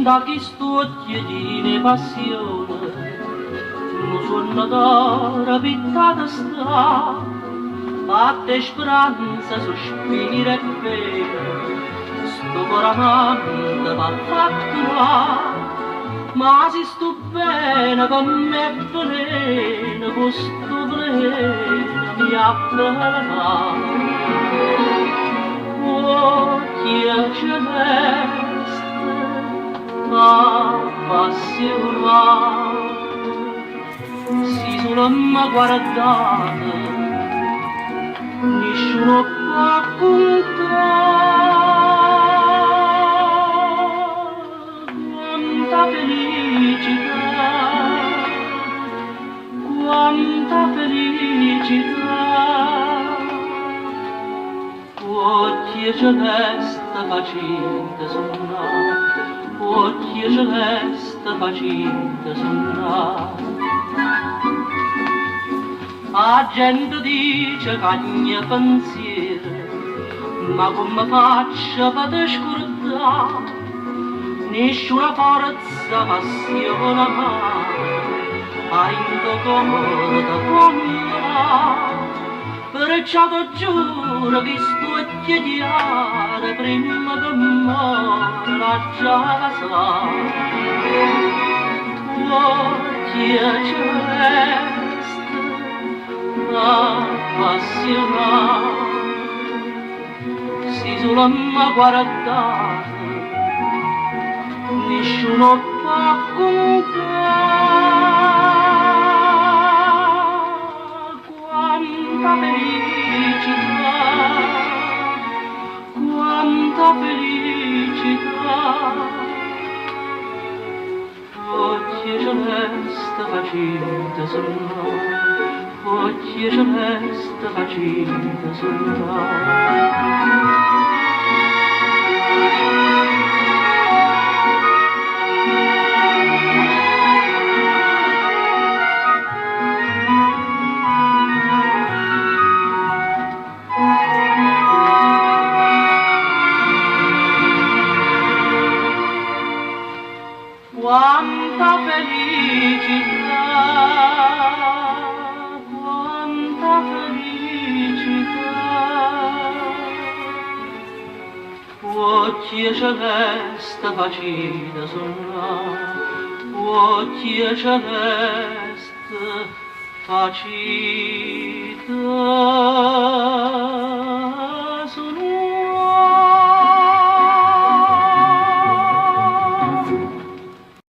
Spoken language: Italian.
da chi studiedine passione, non sono d'ora pittata sta, fatte speranza, sospiro e pena, sto coramante va fatto ma si sto bene con me veleno, questo veleno mi appena. Occhia celeste, appassionate, si sono mai guardate, nessuno può contare quanta felicità, quanta felicità. Occhia celeste facente sonnare, occhia celeste facente sonnare. La gente dice che ogni pensiero, ma come faccio per te scordare? Nessuna forza, passione ha in tuo cuore da condannare. Perciò ti giuro che sto a chiediare prima che muore la già sa. Occhia celeste, appassionate, si solo mi guardate, nessuno può contare quanta felicità, quanta felicità. Occhia celeste facente sonnare, occhia celeste facente sonnare. Quanta felicità, quanta felicità. Occhia celeste facite sonnare, occhia celeste facite